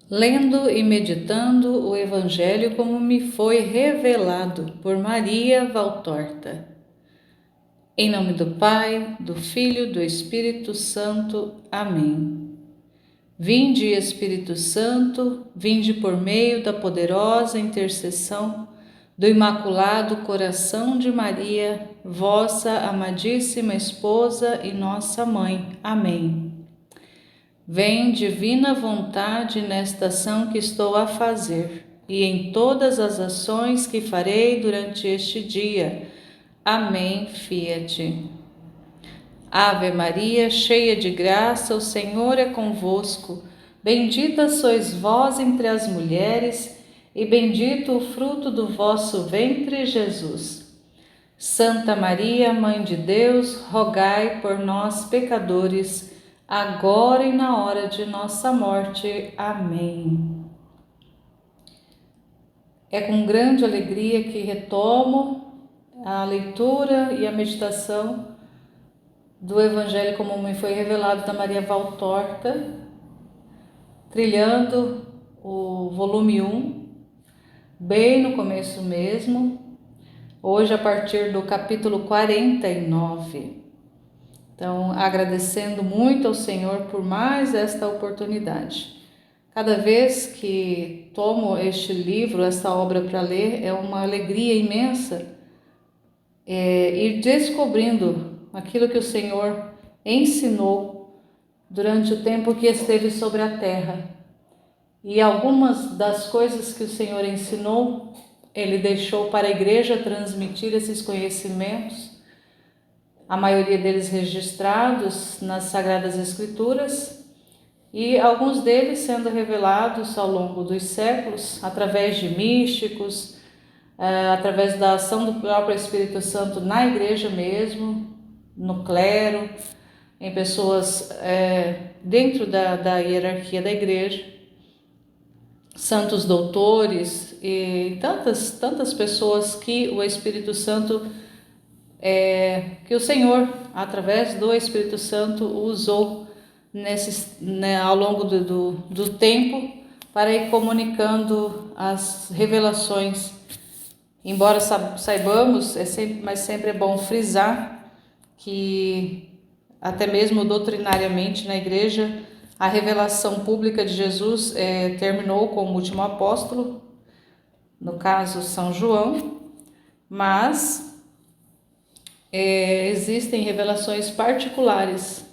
Lendo e meditando o Evangelho como me foi revelado por Maria Valtorta. Em nome do Pai, do Filho e do Espírito Santo. Amém. Vinde, Espírito Santo, vinde por meio da poderosa intercessão do Imaculado Coração de Maria, vossa amadíssima esposa e nossa mãe. Amém. Vem divina vontade nesta ação que estou a fazer e em todas as ações que farei durante este dia. Amém. Fiat. Ave Maria, cheia de graça, o Senhor é convosco. Bendita sois vós entre as mulheres, e bendito o fruto do vosso ventre, Jesus. Santa Maria, Mãe de Deus, rogai por nós, pecadores, agora e na hora de nossa morte. Amém. É com grande alegria que retomo a leitura e a meditação do Evangelho como me foi revelado da Maria Valtorta, trilhando o volume 1, bem no começo mesmo, hoje a partir do capítulo 49. Então, agradecendo muito ao Senhor por mais esta oportunidade. Cada vez que tomo este livro, esta obra para ler, é uma alegria imensa ir descobrindo aquilo que o Senhor ensinou durante o tempo que esteve sobre a terra. E algumas das coisas que o Senhor ensinou, Ele deixou para a igreja transmitir esses conhecimentos, a maioria deles registrados nas Sagradas Escrituras, e alguns deles sendo revelados ao longo dos séculos, através de místicos, através da ação do próprio Espírito Santo na igreja mesmo, no clero, em pessoas dentro da hierarquia da igreja, santos doutores e tantas pessoas que o Espírito Santo, que o Senhor, através do Espírito Santo, usou ao longo do tempo para ir comunicando as revelações. Embora saibamos, mas sempre é bom frisar que até mesmo doutrinariamente na igreja a revelação pública de Jesus terminou com o último apóstolo, no caso São João, mas existem revelações particulares,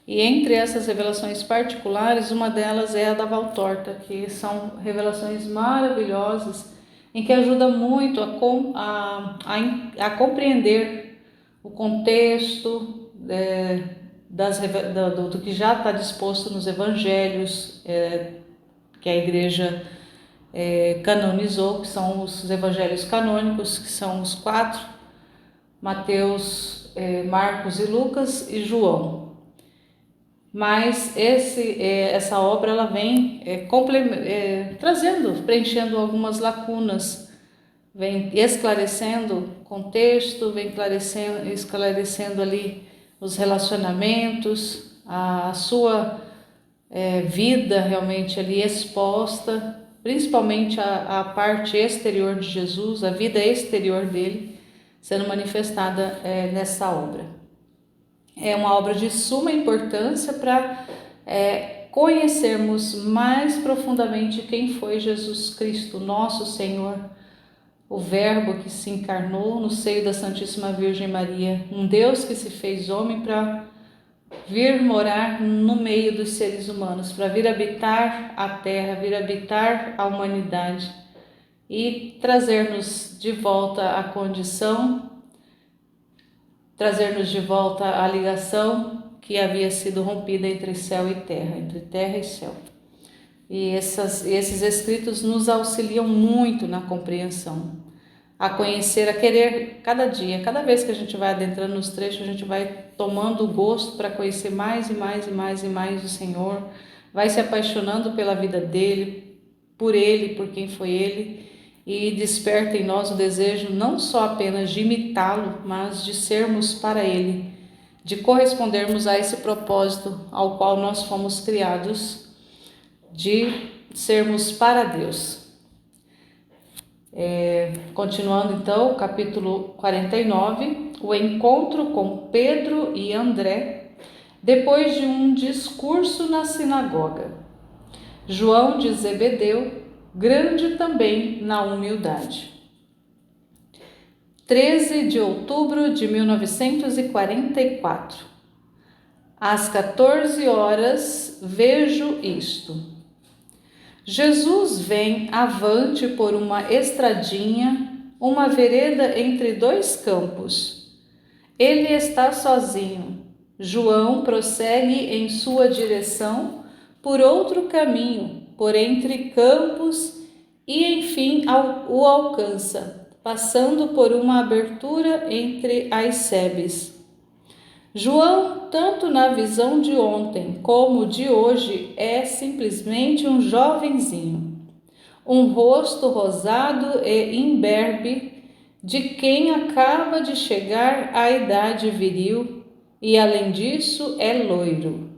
e entre essas revelações particulares, uma delas é a da Valtorta, que são revelações maravilhosas, em que ajuda muito a compreender o contexto do que já está disposto nos evangelhos, que a igreja canonizou, que são os evangelhos canônicos, que são os 4, Mateus, Marcos e Lucas e João. Mas essa obra ela vem preenchendo algumas lacunas, vem esclarecendo o contexto, vem esclarecendo ali os relacionamentos, a sua vida realmente ali exposta, principalmente a parte exterior de Jesus, a vida exterior dele, sendo manifestada nessa obra. É uma obra de suma importância para conhecermos mais profundamente quem foi Jesus Cristo, nosso Senhor, o Verbo que se encarnou no seio da Santíssima Virgem Maria, um Deus que se fez homem para vir morar no meio dos seres humanos, para vir habitar a terra, vir habitar a humanidade e trazer-nos de volta à condição, trazer-nos de volta à ligação que havia sido rompida entre céu e terra, entre terra e céu. E esses escritos nos auxiliam muito na compreensão, a conhecer, a querer cada dia, cada vez que a gente vai adentrando nos trechos, a gente vai tomando gosto para conhecer mais e mais e mais e mais o Senhor, vai se apaixonando pela vida dele, por quem foi ele, e desperta em nós o desejo não só apenas de imitá-lo, mas de sermos para ele, de correspondermos a esse propósito ao qual nós fomos criados, de sermos para Deus. Continuando então, o capítulo 49, o encontro com Pedro e André, depois de um discurso na sinagoga. João de Zebedeu, grande também na humildade. 13 de outubro de 1944. Às 14 horas, vejo isto. Jesus vem avante por uma estradinha, uma vereda entre dois campos. Ele está sozinho. João prossegue em sua direção por outro caminho, por entre campos, e enfim o alcança, passando por uma abertura entre as sebes. João, tanto na visão de ontem como de hoje, é simplesmente um jovenzinho, um rosto rosado e imberbe de quem acaba de chegar à idade viril e, além disso, é loiro.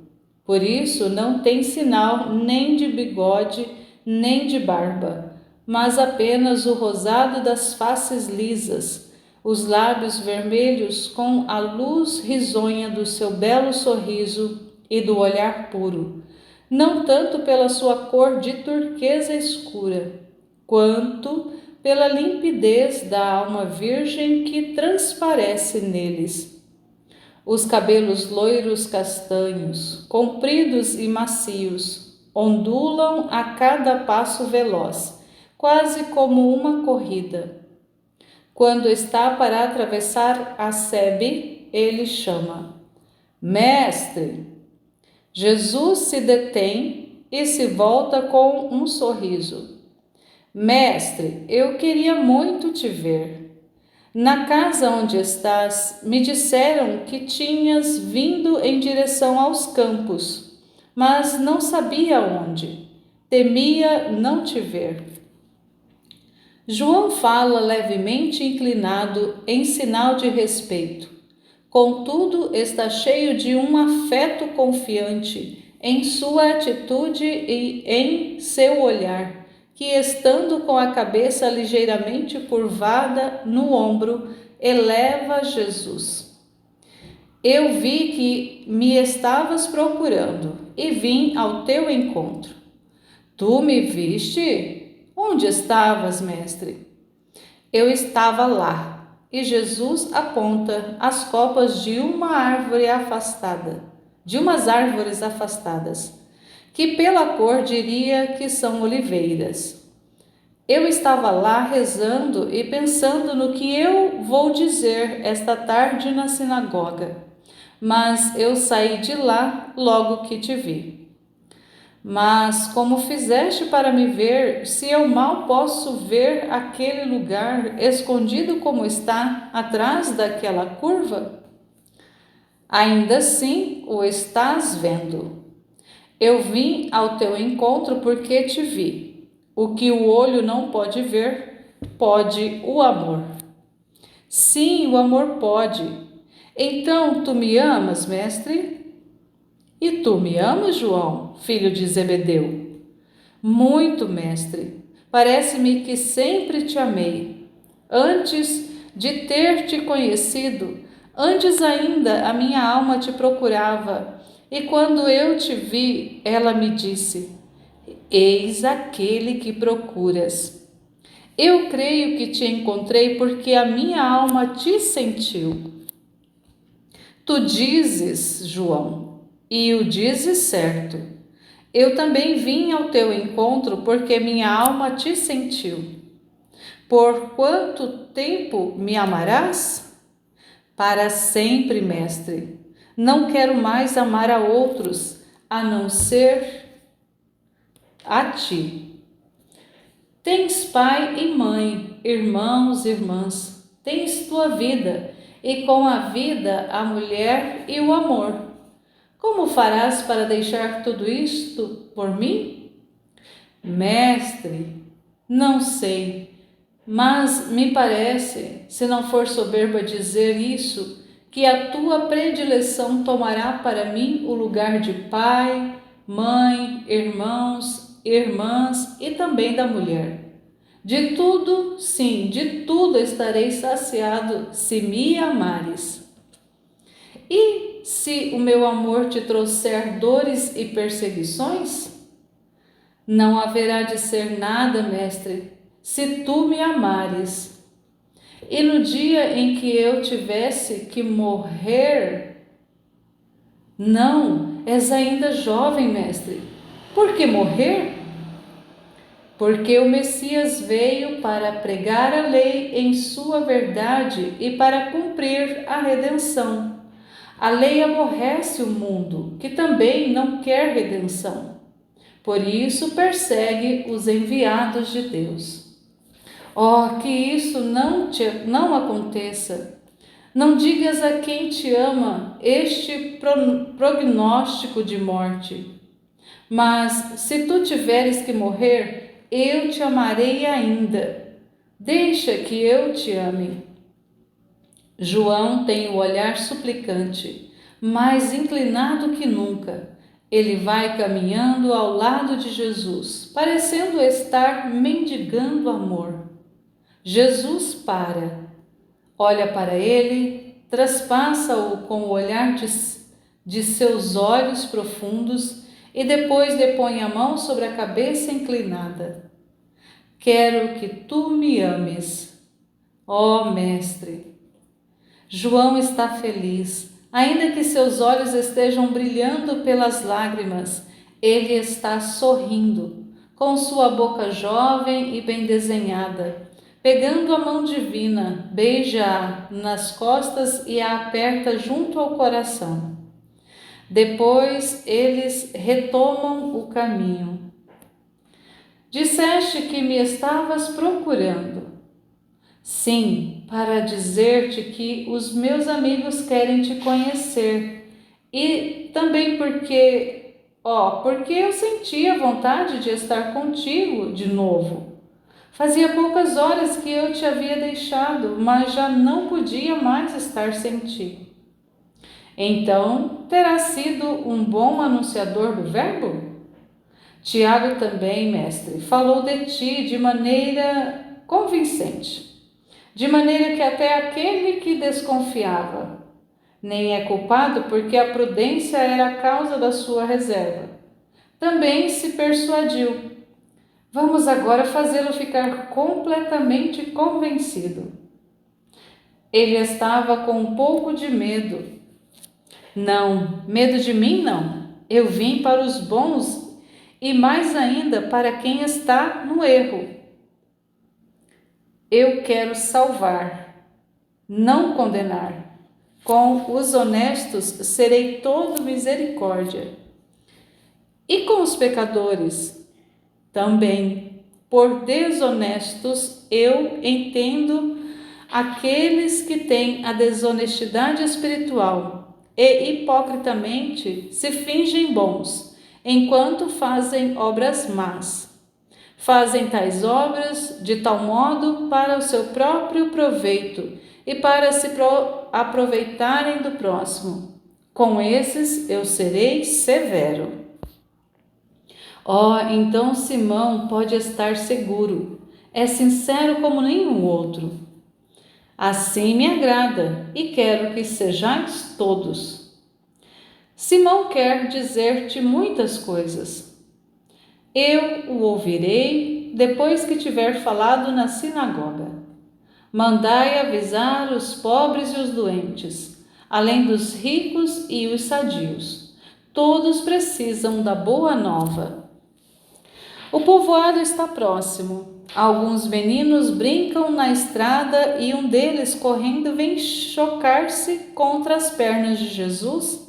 Por isso, não tem sinal nem de bigode nem de barba, mas apenas o rosado das faces lisas, os lábios vermelhos com a luz risonha do seu belo sorriso e do olhar puro, não tanto pela sua cor de turquesa escura, quanto pela limpidez da alma virgem que transparece neles. Os cabelos loiros castanhos, compridos e macios, ondulam a cada passo veloz, quase como uma corrida. Quando está para atravessar a sebe, ele chama: Mestre! Jesus se detém e se volta com um sorriso. Mestre, eu queria muito te ver. Na casa onde estás, me disseram que tinhas vindo em direção aos campos, mas não sabia onde. Temia não te ver. João fala levemente inclinado em sinal de respeito. Contudo, está cheio de um afeto confiante em sua atitude e em seu olhar, que, estando com a cabeça ligeiramente curvada no ombro, eleva Jesus. Eu vi que me estavas procurando e vim ao teu encontro. Tu me viste? Onde estavas, mestre? Eu estava lá, e Jesus aponta as copas de umas árvores afastadas, que pela cor diria que são oliveiras. Eu estava lá rezando e pensando no que eu vou dizer esta tarde na sinagoga, mas eu saí de lá logo que te vi. Mas como fizeste para me ver, se eu mal posso ver aquele lugar escondido como está atrás daquela curva? Ainda assim o estás vendo. Eu vim ao teu encontro porque te vi. O que o olho não pode ver, pode o amor. Sim, o amor pode. Então tu me amas, mestre? E tu me amas, João, filho de Zebedeu? Muito, mestre. Parece-me que sempre te amei. Antes de ter te conhecido, antes ainda a minha alma te procurava. E quando eu te vi, ela me disse: Eis aquele que procuras. Eu creio que te encontrei porque a minha alma te sentiu. Tu dizes, João, e o dizes certo. Eu também vim ao teu encontro porque minha alma te sentiu. Por quanto tempo me amarás? Para sempre, mestre. Não quero mais amar a outros, a não ser a ti. Tens pai e mãe, irmãos e irmãs. Tens tua vida, e com a vida a mulher e o amor. Como farás para deixar tudo isto por mim? Mestre, não sei, mas me parece, se não for soberba dizer isso, que a tua predileção tomará para mim o lugar de pai, mãe, irmãos irmãs e também da mulher. De tudo, sim, de tudo estarei saciado se me amares. E se o meu amor te trouxer dores e perseguições? Não haverá de ser nada, mestre, se tu me amares. E no dia em que eu tivesse que morrer, não, és ainda jovem, mestre. Por que morrer? Porque o Messias veio para pregar a lei em sua verdade e para cumprir a redenção. A lei aborrece o mundo, que também não quer redenção. Por isso persegue os enviados de Deus. Oh, que isso não aconteça. Não digas a quem te ama este prognóstico de morte. Mas se tu tiveres que morrer, eu te amarei ainda. Deixa que eu te ame. João tem o olhar suplicante, mais inclinado que nunca. Ele vai caminhando ao lado de Jesus, parecendo estar mendigando amor. Jesus para, olha para ele, traspassa-o com o olhar de seus olhos profundos e depois depõe a mão sobre a cabeça inclinada. Quero que tu me ames, ó Mestre. João está feliz, ainda que seus olhos estejam brilhando pelas lágrimas, ele está sorrindo, com sua boca jovem e bem desenhada. Pegando a mão divina, beija-a nas costas e a aperta junto ao coração. Depois eles retomam o caminho. Disseste que me estavas procurando. Sim, para dizer-te que os meus amigos querem te conhecer. E também porque eu sentia vontade de estar contigo de novo. Fazia poucas horas que eu te havia deixado, mas já não podia mais estar sem ti. Então, terás sido um bom anunciador do verbo? Tiago também, mestre, falou de ti de maneira convincente, de maneira que até aquele que desconfiava nem é culpado, porque a prudência era a causa da sua reserva. Também se persuadiu. Vamos agora fazê-lo ficar completamente convencido. Ele estava com um pouco de medo. Não, medo de mim não. Eu vim para os bons e mais ainda para quem está no erro. Eu quero salvar, não condenar. Com os honestos serei todo misericórdia. E com os pecadores? Também, por desonestos, eu entendo aqueles que têm a desonestidade espiritual e hipocritamente se fingem bons, enquanto fazem obras más. Fazem tais obras de tal modo para o seu próprio proveito e para se aproveitarem do próximo. Com esses eu serei severo. Então Simão pode estar seguro, é sincero como nenhum outro. Assim me agrada e quero que sejais todos. Simão quer dizer-te muitas coisas. Eu o ouvirei depois que tiver falado na sinagoga. Mandai avisar os pobres e os doentes, além dos ricos e os sadios. Todos precisam da boa nova. O povoado está próximo. Alguns meninos brincam na estrada e um deles, correndo, vem chocar-se contra as pernas de Jesus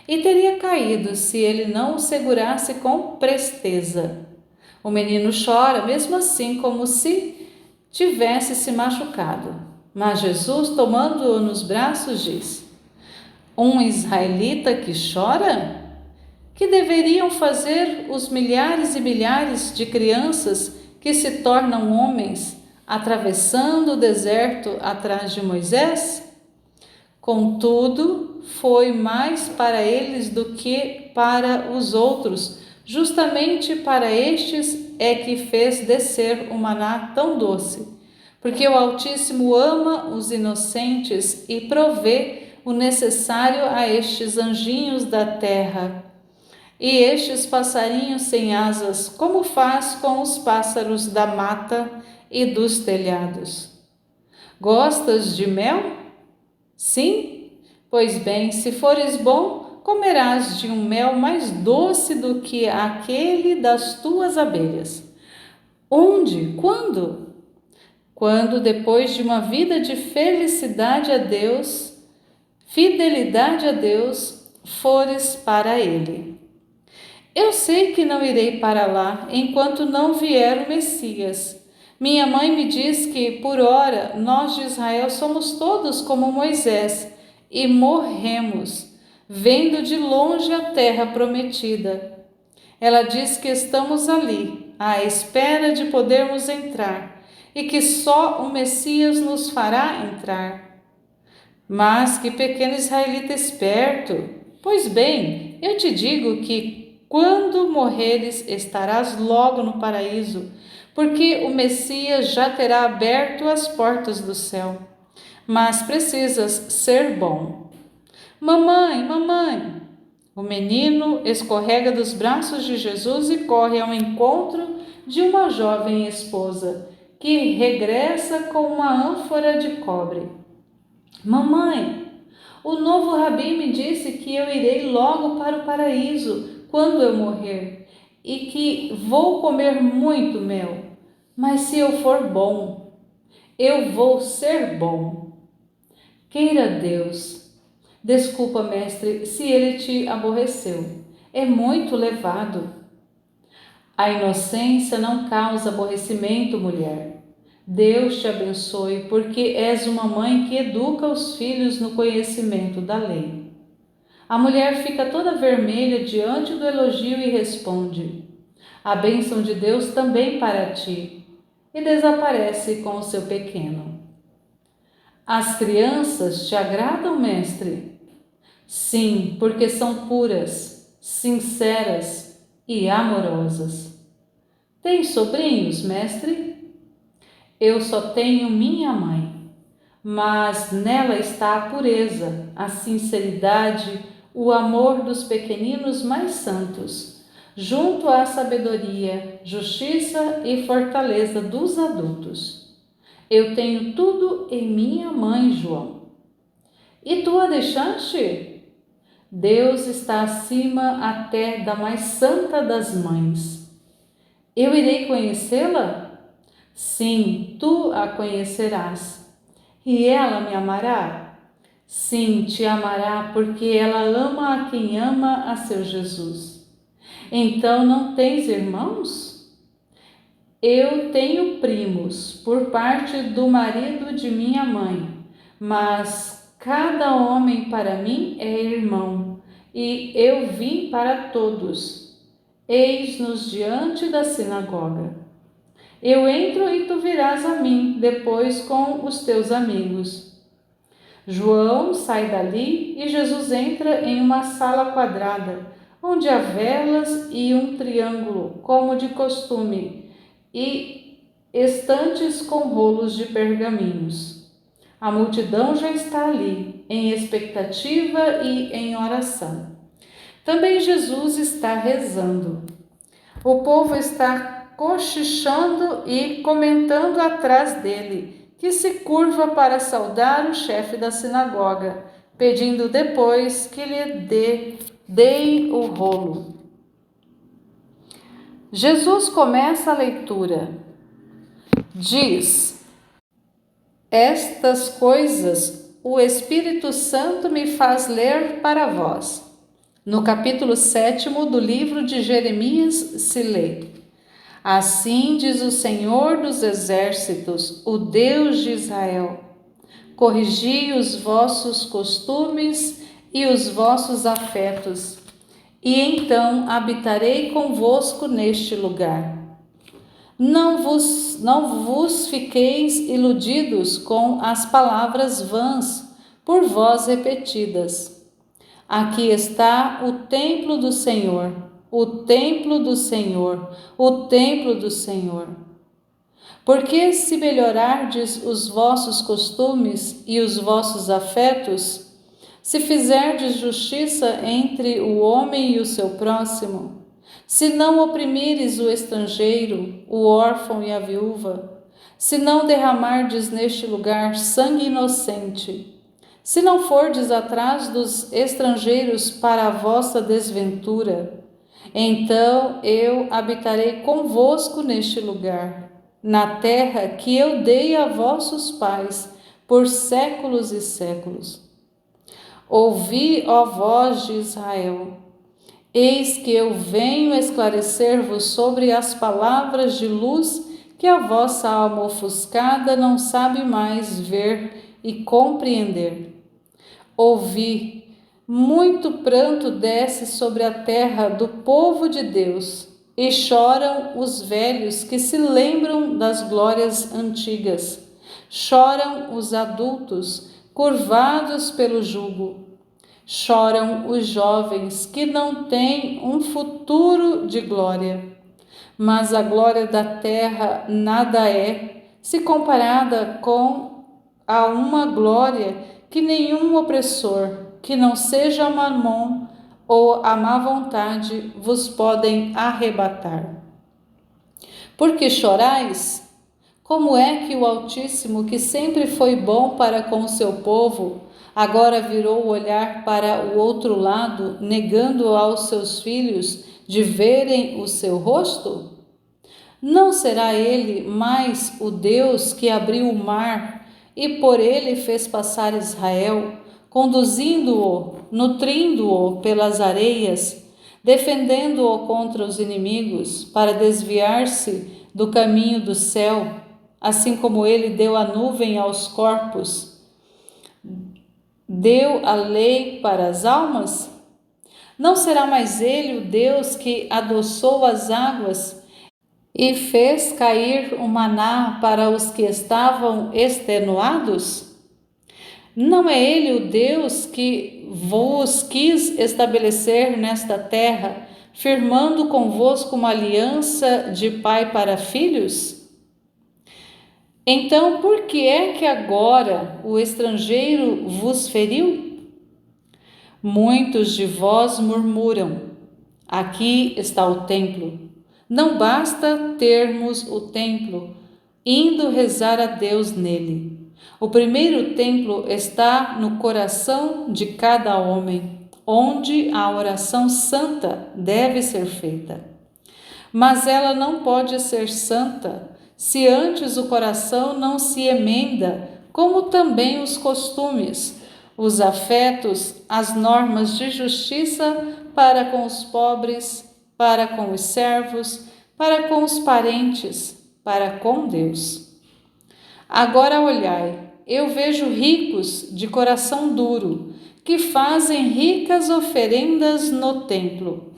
e teria caído se ele não o segurasse com presteza. O menino chora, mesmo assim, como se tivesse se machucado. Mas Jesus, tomando-o nos braços, diz: Um israelita que chora? Que deveriam fazer os milhares e milhares de crianças que se tornam homens, atravessando o deserto atrás de Moisés? Contudo, foi mais para eles do que para os outros Justamente para estes é que fez descer o maná tão doce, porque o Altíssimo ama os inocentes e provê o necessário a estes anjinhos da terra. E estes passarinhos sem asas, como faz com os pássaros da mata e dos telhados. Gostas de mel? Sim? Pois bem, se fores bom, comerás de um mel mais doce do que aquele das tuas abelhas. Onde? Quando? Quando, depois de uma vida de felicidade a Deus, fidelidade a Deus, fores para Ele. Eu sei que não irei para lá enquanto não vier o Messias. Minha mãe me diz que, por ora, nós de Israel somos todos como Moisés e morremos, vendo de longe a terra prometida. Ela diz que estamos ali, à espera de podermos entrar, e que só o Messias nos fará entrar. Mas que pequeno israelita esperto! Pois bem, eu te digo que quando morreres estarás logo no paraíso, porque o Messias já terá aberto as portas do céu. Mas precisas ser bom. Mamãe, mamãe! O menino escorrega dos braços de Jesus e corre ao encontro de uma jovem esposa, que regressa com uma ânfora de cobre. Mamãe, o novo rabi me disse que eu irei logo para o paraíso quando eu morrer e que vou comer muito mel. Mas se eu for bom, eu vou ser bom. Queira Deus. Desculpa, mestre, se ele te aborreceu. É muito levado. A inocência não causa aborrecimento, mulher. Deus te abençoe, porque és uma mãe que educa os filhos no conhecimento da lei. A mulher fica toda vermelha diante do elogio e responde: a bênção de Deus também para ti, e desaparece com o seu pequeno. As crianças te agradam, mestre? Sim, porque são puras, sinceras e amorosas. Tens sobrinhos, mestre? Eu só tenho minha mãe, mas nela está a pureza, a sinceridade, o amor dos pequeninos mais santos, junto à sabedoria, justiça e fortaleza dos adultos. Eu tenho tudo em minha mãe, João. E tu a deixaste? Deus está acima até da mais santa das mães. Eu irei conhecê-la? Sim, tu a conhecerás. E ela me amará? Sim, te amará, porque ela ama a quem ama a seu Jesus. Então não tens irmãos? Eu tenho primos, por parte do marido de minha mãe, mas cada homem para mim é irmão, e eu vim para todos. Eis-nos diante da sinagoga. Eu entro e tu virás a mim, depois com os teus amigos. João sai dali e Jesus entra em uma sala quadrada, onde há velas e um triângulo, como de costume, e estantes com rolos de pergaminhos. A multidão já está ali, em expectativa e em oração. Também Jesus está rezando. O povo está cochichando e comentando atrás dele, que se curva para saudar o chefe da sinagoga, pedindo depois que lhe deem o rolo. Jesus começa a leitura. Diz: estas coisas o Espírito Santo me faz ler para vós. No capítulo 7 do livro de Jeremias se lê: assim diz o Senhor dos Exércitos, o Deus de Israel: corrigi os vossos costumes e os vossos afetos, e então habitarei convosco neste lugar. Não vos fiqueis iludidos com as palavras vãs, por vós repetidas. Aqui está o templo do Senhor. o templo do Senhor, o templo do Senhor. Porque se melhorardes os vossos costumes e os vossos afetos, se fizerdes justiça entre o homem e o seu próximo, se não oprimires o estrangeiro, o órfão e a viúva, se não derramardes neste lugar sangue inocente, se não fordes atrás dos estrangeiros para a vossa desventura, então eu habitarei convosco neste lugar, na terra que eu dei a vossos pais por séculos e séculos. Ouvi, ó voz de Israel, eis que eu venho esclarecer-vos sobre as palavras de luz que a vossa alma ofuscada não sabe mais ver e compreender. Ouvi, muito pranto desce sobre a terra do povo de Deus, e choram os velhos que se lembram das glórias antigas. Choram os adultos, curvados pelo jugo. Choram os jovens que não têm um futuro de glória. Mas a glória da terra nada é, se comparada com a uma glória que nenhum opressor, que não seja Mamon ou a má vontade, vos podem arrebatar. Por que chorais? Como é que o Altíssimo, que sempre foi bom para com o seu povo, agora virou o olhar para o outro lado, negando aos seus filhos de verem o seu rosto? Não será ele mais o Deus que abriu o mar e por ele fez passar Israel, conduzindo-o, nutrindo-o pelas areias, defendendo-o contra os inimigos, para desviar-se do caminho do céu, assim como ele deu a nuvem aos corpos, deu a lei para as almas? Não será mais ele o Deus que adoçou as águas e fez cair o maná para os que estavam extenuados? Não é ele o Deus que vos quis estabelecer nesta terra, firmando convosco uma aliança de pai para filhos? Então, por que é que agora o estrangeiro vos feriu? Muitos de vós murmuram: aqui está o templo. Não basta termos o templo, indo rezar a Deus nele. O primeiro templo está no coração de cada homem, onde a oração santa deve ser feita. Mas ela não pode ser santa se antes o coração não se emenda, como também os costumes, os afetos, as normas de justiça para com os pobres, para com os servos, para com os parentes, para com Deus. Agora olhai, eu vejo ricos de coração duro, que fazem ricas oferendas no templo,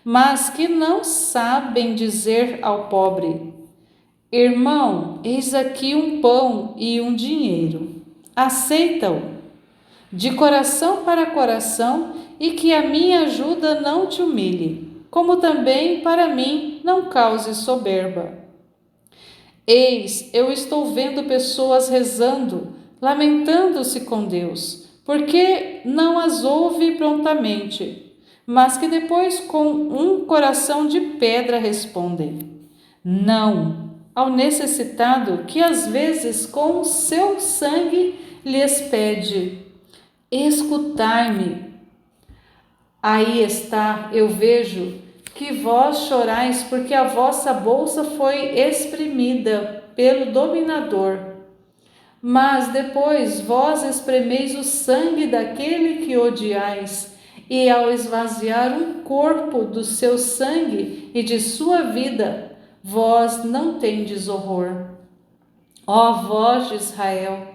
mas que não sabem dizer ao pobre: irmão, eis aqui um pão e um dinheiro, aceita-o, de coração para coração, e que a minha ajuda não te humilhe, como também para mim não cause soberba. Eis, eu estou vendo pessoas rezando, lamentando-se com Deus, porque não as ouve prontamente, mas que depois com um coração de pedra respondem: não, ao necessitado que às vezes com o seu sangue lhes pede: escutai-me. Aí está, eu vejo que vós chorais porque a vossa bolsa foi exprimida pelo dominador. Mas depois vós espremeis o sangue daquele que odiais, e ao esvaziar um corpo do seu sangue e de sua vida, vós não tendes horror. Ó voz de Israel,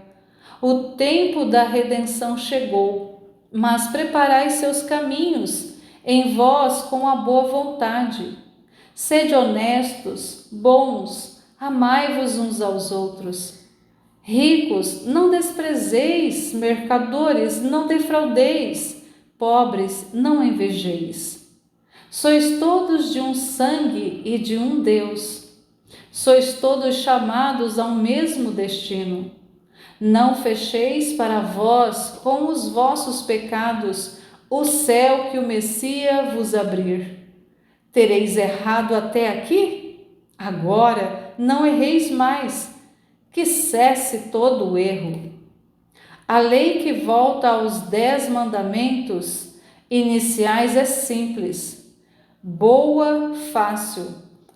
o tempo da redenção chegou. Mas preparai seus caminhos em vós com a boa vontade. Sede honestos, bons, amai-vos uns aos outros. Ricos, não desprezeis, mercadores, não defraudeis, pobres, não invejeis. Sois todos de um sangue e de um Deus. Sois todos chamados a um mesmo destino. Não fecheis para vós com os vossos pecados o céu que o Messias vos abrir. Tereis errado até aqui? Agora não erreis mais, que cesse todo o erro. A lei que volta aos 10 mandamentos iniciais é simples, boa, fácil,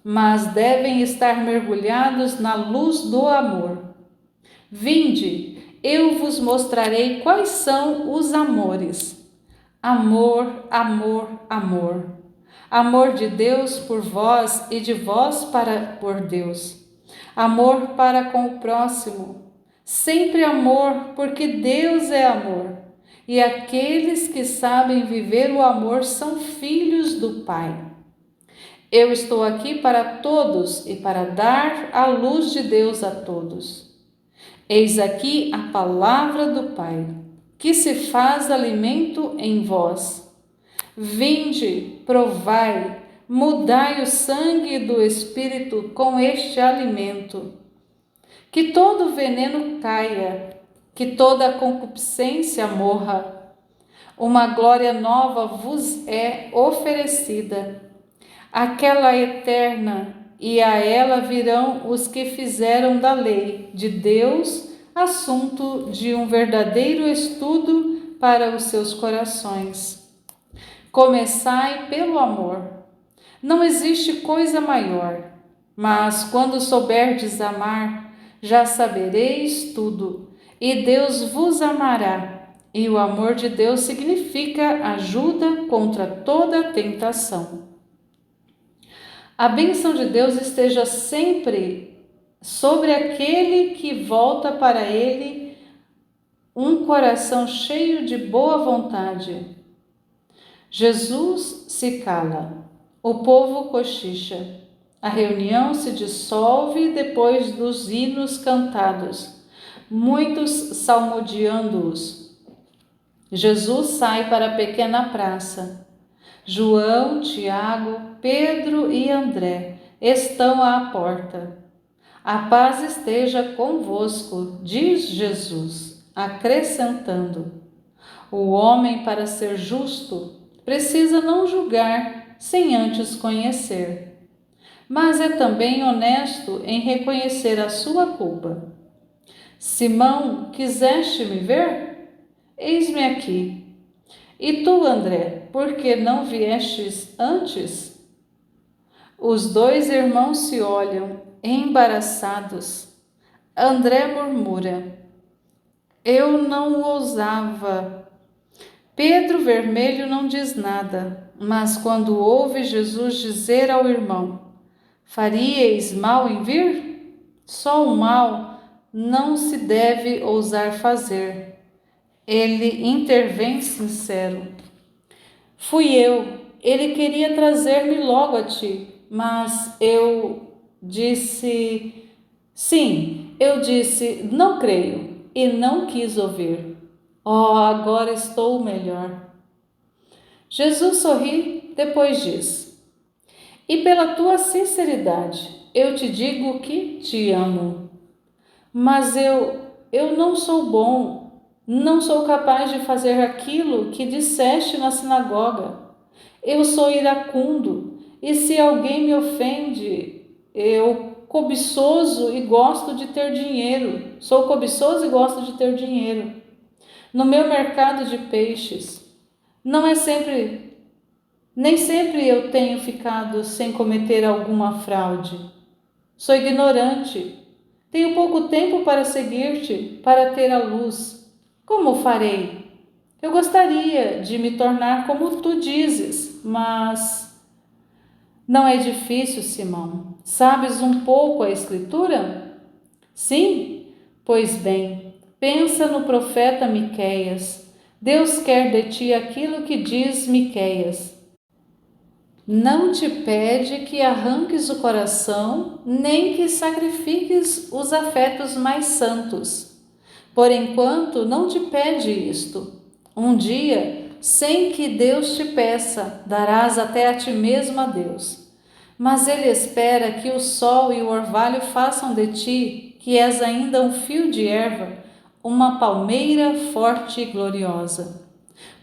mas devem estar mergulhados na luz do amor. Vinde, eu vos mostrarei quais são os amores. Amor, amor, amor. Amor de Deus por vós e de vós para por Deus. Amor para com o próximo. Sempre amor, porque Deus é amor. E aqueles que sabem viver o amor são filhos do Pai. Eu estou aqui para todos e para dar a luz de Deus a todos. Eis aqui a palavra do Pai, que se faz alimento em vós. Vinde, provai, mudai o sangue do Espírito com este alimento. Que todo veneno caia, que toda concupiscência morra. Uma glória nova vos é oferecida, aquela eterna, e a ela virão os que fizeram da lei de Deus assunto de um verdadeiro estudo para os seus corações. Começai pelo amor. Não existe coisa maior, mas quando souberdes amar, já sabereis tudo, e Deus vos amará. E o amor de Deus significa ajuda contra toda tentação. A bênção de Deus esteja sempre sobre aquele que volta para Ele um coração cheio de boa vontade. Jesus se cala, o povo cochicha, a reunião se dissolve depois dos hinos cantados, muitos salmodiando-os. Jesus sai para a pequena praça. João, Tiago, Pedro e André estão à porta. A paz esteja convosco, diz Jesus, acrescentando: o homem, para ser justo, precisa não julgar sem antes conhecer, mas é também honesto em reconhecer a sua culpa. Simão, quiseste me ver? Eis-me aqui. E tu, André, por que não viestes antes? Os dois irmãos se olham, embaraçados. André murmura: eu não ousava. Pedro, vermelho, não diz nada, mas quando ouve Jesus dizer ao irmão: faríeis mal em vir? Só o mal não se deve ousar fazer. Ele intervém sincero: fui eu, ele queria trazer-me logo a ti, mas eu disse, sim, eu disse, não creio, e não quis ouvir. Oh, agora estou melhor. Jesus sorri, depois diz: e pela tua sinceridade, eu te digo que te amo. Mas eu não sou bom. Não sou capaz de fazer aquilo que disseste na sinagoga. Eu sou iracundo, e se alguém me ofende, eu cobiçoso e gosto de ter dinheiro. Sou cobiçoso e gosto de ter dinheiro. No meu mercado de peixes, nem sempre eu tenho ficado sem cometer alguma fraude. Sou ignorante. Tenho pouco tempo para seguir-te, para ter a luz. Como farei? Eu gostaria de me tornar como tu dizes, mas não é difícil, Simão. Sabes um pouco a Escritura? Sim? Pois bem, pensa no profeta Miqueias. Deus quer de ti aquilo que diz Miqueias: não te pede que arranques o coração, nem que sacrifiques os afetos mais santos. Por enquanto, não te pede isto. Um dia sem que Deus te peça, darás até a ti mesmo a Deus. Mas ele espera que o sol e o orvalho façam de ti, que és ainda um fio de erva, uma palmeira forte e gloriosa.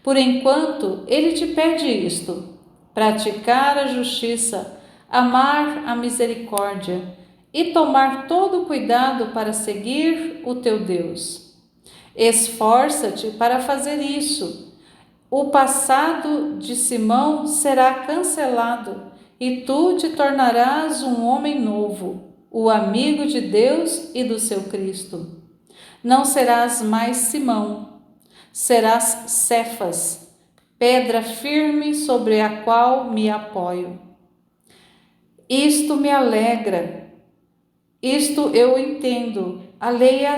Por enquanto, ele te pede isto: praticar a justiça, amar a misericórdia e tomar todo cuidado para seguir o teu Deus. Esforça-te para fazer isso. O passado de Simão será cancelado e tu te tornarás um homem novo, o amigo de Deus e do seu Cristo. Não serás mais Simão, serás Cefas, pedra firme sobre a qual me apoio. Isto me alegra, isto eu entendo. A lei é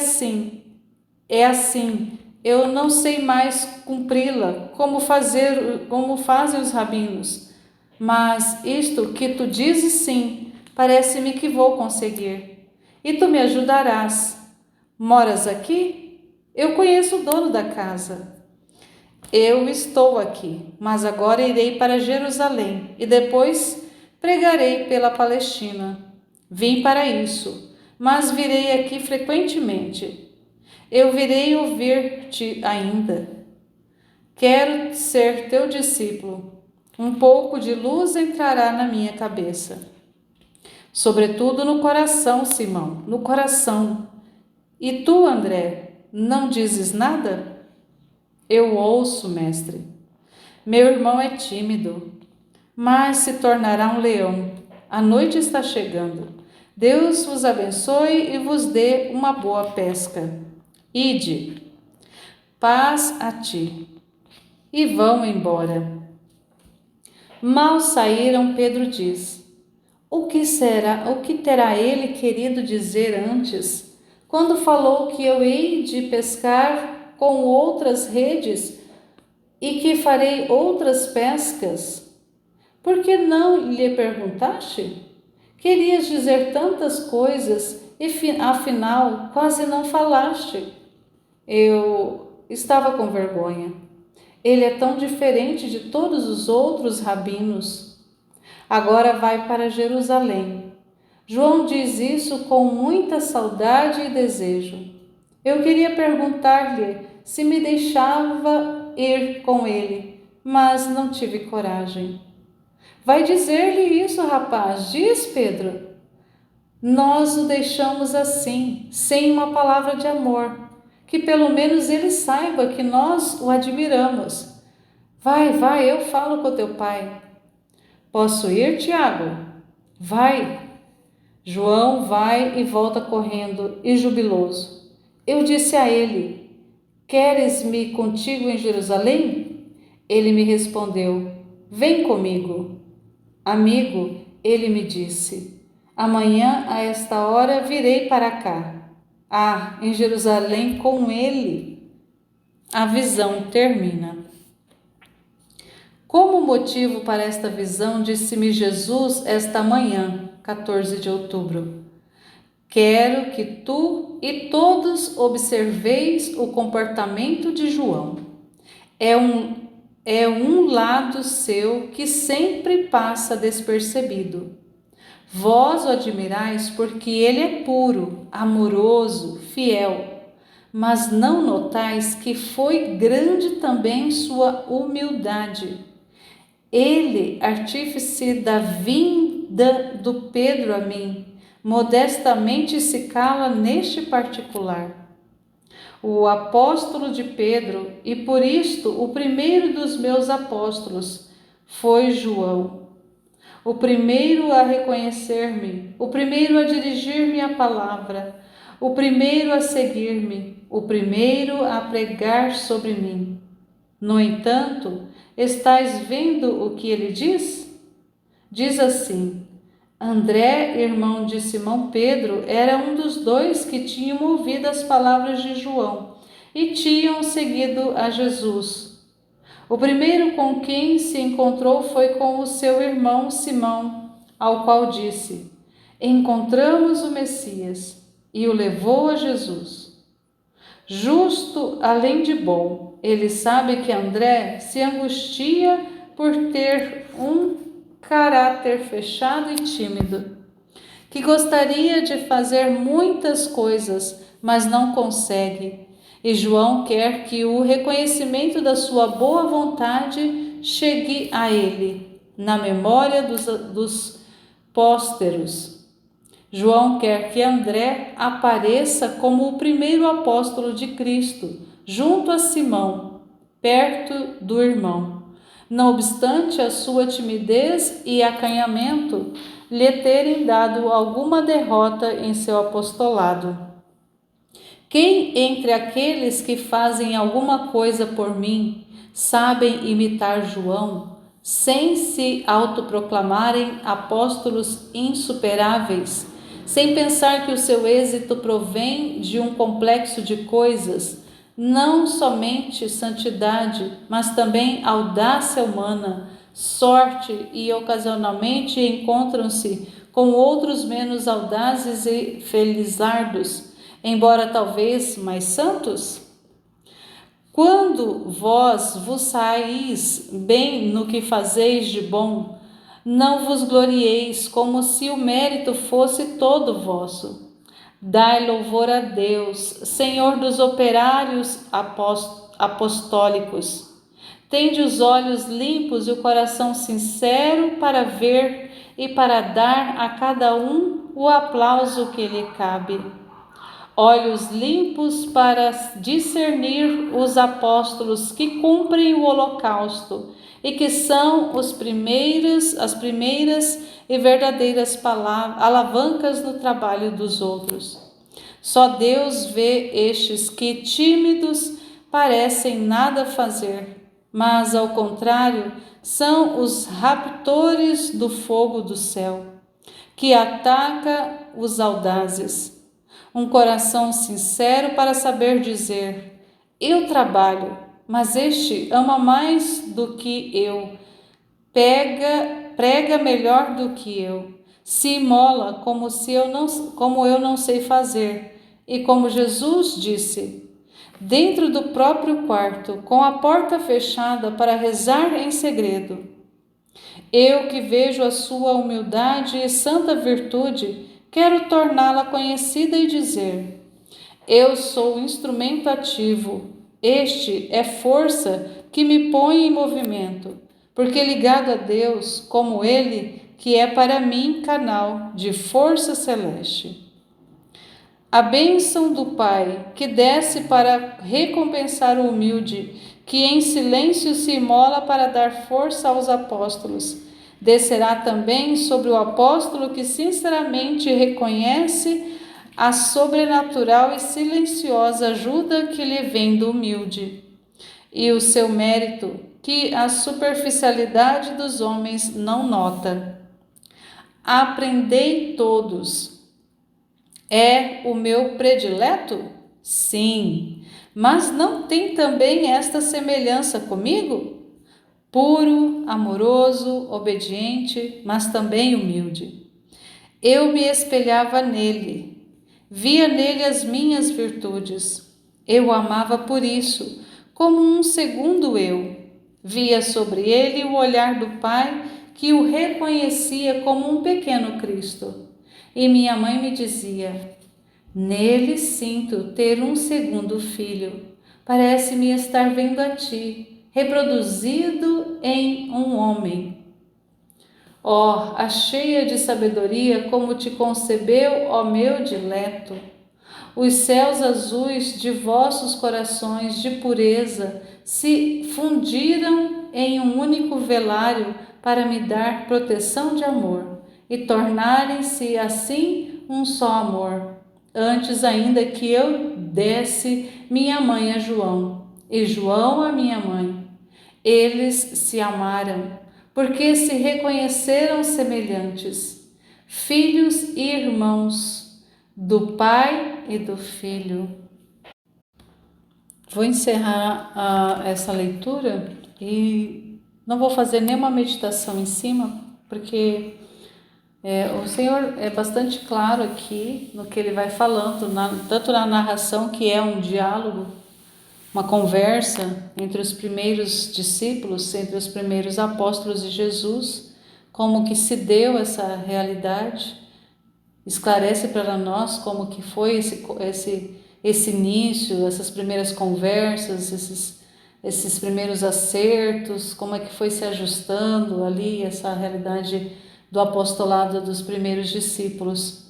assim, eu não sei mais cumpri-la, como fazem os rabinos. Mas isto que tu dizes sim, parece-me que vou conseguir. E tu me ajudarás. Moras aqui? Eu conheço o dono da casa. Eu estou aqui, mas agora irei para Jerusalém e depois pregarei pela Palestina. Vim para isso, mas virei aqui frequentemente. Eu virei ouvir-te ainda. Quero ser teu discípulo. Um pouco de luz entrará na minha cabeça. Sobretudo no coração, Simão, no coração. E tu, André, não dizes nada? Eu ouço, mestre. Meu irmão é tímido, mas se tornará um leão. A noite está chegando. Deus vos abençoe e vos dê uma boa pesca. Ide, paz a ti. E vão embora. Mal saíram, Pedro diz: O que terá ele querido dizer antes, quando falou que eu hei de pescar com outras redes e que farei outras pescas? Por que não lhe perguntaste? Querias dizer tantas coisas e afinal quase não falaste. Eu estava com vergonha. Ele é tão diferente de todos os outros rabinos. Agora vai para Jerusalém. João diz isso com muita saudade e desejo. Eu queria perguntar-lhe se me deixava ir com ele, mas não tive coragem. Vai dizer-lhe isso, rapaz, diz Pedro. Nós o deixamos assim, sem uma palavra de amor, que pelo menos ele saiba que nós o admiramos. Vai, eu falo com teu pai. Posso ir, Tiago? Vai. João vai e volta correndo e jubiloso. Eu disse a ele: Queres-me contigo em Jerusalém? Ele me respondeu: Vem comigo. Amigo, ele me disse: Amanhã a esta hora virei para cá. Em Jerusalém com ele. A visão termina. Como motivo para esta visão, disse-me Jesus esta manhã, 14 de outubro: Quero que tu e todos observeis o comportamento de João. É um lado seu que sempre passa despercebido. Vós o admirais porque ele é puro, amoroso, fiel, mas não notais que foi grande também sua humildade. Ele, artífice da vinda do Pedro a mim, modestamente se cala neste particular. O apóstolo de Pedro, e por isto o primeiro dos meus apóstolos, foi João. O primeiro a reconhecer-me, o primeiro a dirigir-me a palavra, o primeiro a seguir-me, o primeiro a pregar sobre mim. No entanto, estais vendo o que ele diz? Diz assim: André, irmão de Simão Pedro, era um dos dois que tinham ouvido as palavras de João e tinham seguido a Jesus. O primeiro com quem se encontrou foi com o seu irmão Simão, ao qual disse: Encontramos o Messias, e o levou a Jesus. Justo além de bom, ele sabe que André se angustia por ter um caráter fechado e tímido, que gostaria de fazer muitas coisas, mas não consegue. E João quer que o reconhecimento da sua boa vontade chegue a ele, na memória dos pósteros. João quer que André apareça como o primeiro apóstolo de Cristo, junto a Simão, perto do irmão. Não obstante a sua timidez e acanhamento lhe terem dado alguma derrota em seu apostolado. Quem entre aqueles que fazem alguma coisa por mim sabem imitar João, sem se autoproclamarem apóstolos insuperáveis, sem pensar que o seu êxito provém de um complexo de coisas, não somente santidade, mas também audácia humana, sorte, e ocasionalmente encontram-se com outros menos audazes e felizardos, embora talvez mais santos? Quando vós vos saís bem no que fazeis de bom, não vos glorieis como se o mérito fosse todo vosso. Dai louvor a Deus, Senhor dos operários apostólicos. Tende os olhos limpos e o coração sincero para ver e para dar a cada um o aplauso que lhe cabe. Olhos limpos para discernir os apóstolos que cumprem o holocausto e que são as primeiras e verdadeiras alavancas no trabalho dos outros. Só Deus vê estes que, tímidos, parecem nada fazer, mas, ao contrário, são os raptores do fogo do céu, que ataca os audazes. Um coração sincero para saber dizer: eu trabalho, mas este ama mais do que eu, prega melhor do que eu, se imola como eu não sei fazer. E como Jesus disse, dentro do próprio quarto, com a porta fechada para rezar em segredo. Eu que vejo a sua humildade e santa virtude, quero torná-la conhecida e dizer: eu sou o instrumento ativo, este é força que me põe em movimento, porque ligado a Deus, como Ele, que é para mim canal de força celeste. A bênção do Pai, que desce para recompensar o humilde, que em silêncio se imola para dar força aos apóstolos, descerá também sobre o apóstolo que sinceramente reconhece a sobrenatural e silenciosa ajuda que lhe vem do humilde, e o seu mérito, que a superficialidade dos homens não nota. Aprendei todos. É o meu predileto? Sim, mas não tem também esta semelhança comigo? Puro, amoroso, obediente, mas também humilde. Eu me espelhava nele, via nele as minhas virtudes. Eu o amava por isso, como um segundo eu. Via sobre ele o olhar do Pai, que o reconhecia como um pequeno Cristo. E minha mãe me dizia: nele sinto ter um segundo filho. Parece-me estar vendo a ti, reproduzido em um homem. Ó, a cheia de sabedoria, como te concebeu, ó meu dileto! Os céus azuis de vossos corações de pureza se fundiram em um único velário para me dar proteção de amor e tornarem-se assim um só amor. Antes ainda que eu desse minha mãe a João e João a minha mãe, eles se amaram, porque se reconheceram semelhantes, filhos e irmãos do Pai e do Filho. Vou encerrar essa leitura e não vou fazer nenhuma meditação em cima, porque o Senhor é bastante claro aqui no que Ele vai falando, tanto na narração, que é um diálogo, uma conversa entre os primeiros discípulos, entre os primeiros apóstolos de Jesus, como que se deu essa realidade, esclarece para nós como que foi esse início, essas primeiras conversas, esses primeiros acertos, como é que foi se ajustando ali essa realidade do apostolado dos primeiros discípulos.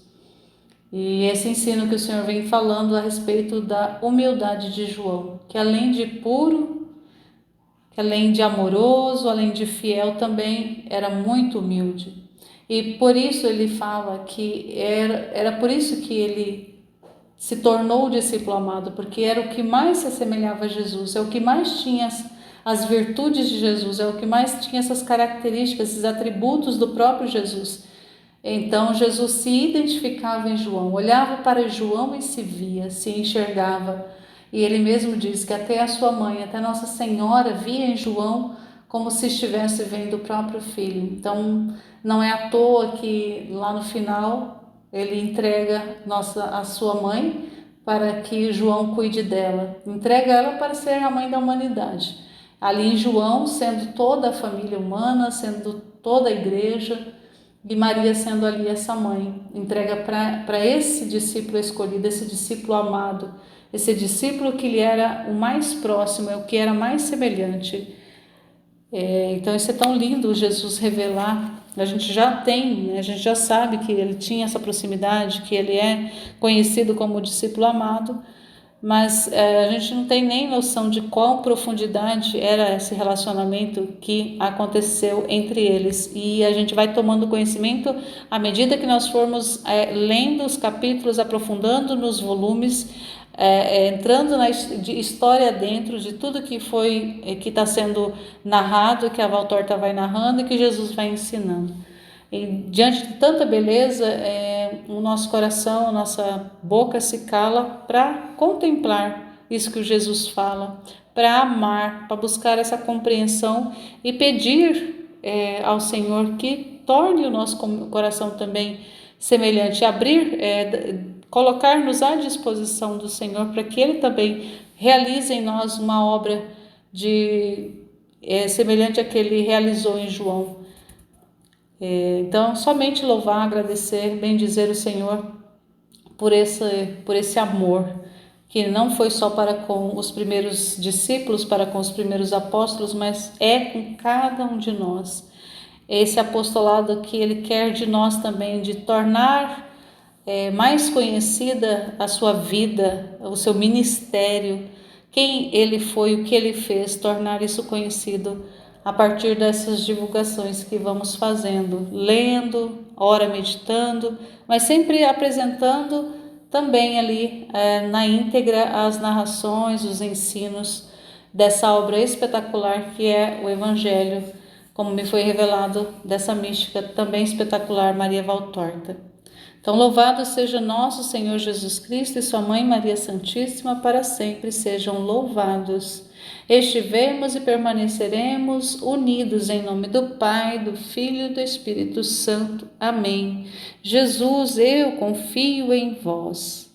E esse ensino que o Senhor vem falando a respeito da humildade de João, que além de puro, que além de amoroso, além de fiel, também era muito humilde. E por isso ele fala que era por isso que ele se tornou o discípulo amado, porque era o que mais se assemelhava a Jesus, é o que mais tinha as virtudes de Jesus, é o que mais tinha essas características, esses atributos do próprio Jesus. Então Jesus se identificava em João, olhava para João e se via, se enxergava. E ele mesmo diz que até a sua mãe, até Nossa Senhora via em João como se estivesse vendo o próprio filho. Então não é à toa que lá no final ele entrega a sua mãe para que João cuide dela. Entrega ela para ser a mãe da humanidade. Ali em João, sendo toda a família humana, sendo toda a igreja, e Maria sendo ali essa mãe, entrega para esse discípulo escolhido, esse discípulo amado, esse discípulo que lhe era o mais próximo, é o que era mais semelhante. Então isso é tão lindo, Jesus revelar. A gente já tem, né? A gente já sabe que ele tinha essa proximidade, que ele é conhecido como discípulo amado, mas a gente não tem nem noção de qual profundidade era esse relacionamento que aconteceu entre eles, e a gente vai tomando conhecimento à medida que nós formos lendo os capítulos, aprofundando nos volumes, entrando na história dentro de tudo que foi, que está sendo narrado, que a Valtorta vai narrando e que Jesus vai ensinando. E diante de tanta beleza, o nosso coração, a nossa boca se cala para contemplar isso que o Jesus fala, para amar, para buscar essa compreensão e pedir ao Senhor que torne o nosso coração também semelhante, abrir, colocar-nos à disposição do Senhor para que Ele também realize em nós uma obra semelhante à que Ele realizou em João. Então, somente louvar, agradecer, bendizer o Senhor por esse amor, que não foi só para com os primeiros discípulos, para com os primeiros apóstolos, mas é com cada um de nós. Esse apostolado que Ele quer de nós também, de tornar mais conhecida a sua vida, o seu ministério, quem Ele foi, o que Ele fez, tornar isso conhecido a partir dessas divulgações que vamos fazendo, lendo, ora meditando, mas sempre apresentando também ali na íntegra as narrações, os ensinos dessa obra espetacular que é o Evangelho, como me foi revelado dessa mística também espetacular, Maria Valtorta. Então, louvado seja nosso Senhor Jesus Cristo e sua Mãe Maria Santíssima, para sempre sejam louvados. Estivemos e permaneceremos unidos em nome do Pai, do Filho e do Espírito Santo. Amém. Jesus, eu confio em vós.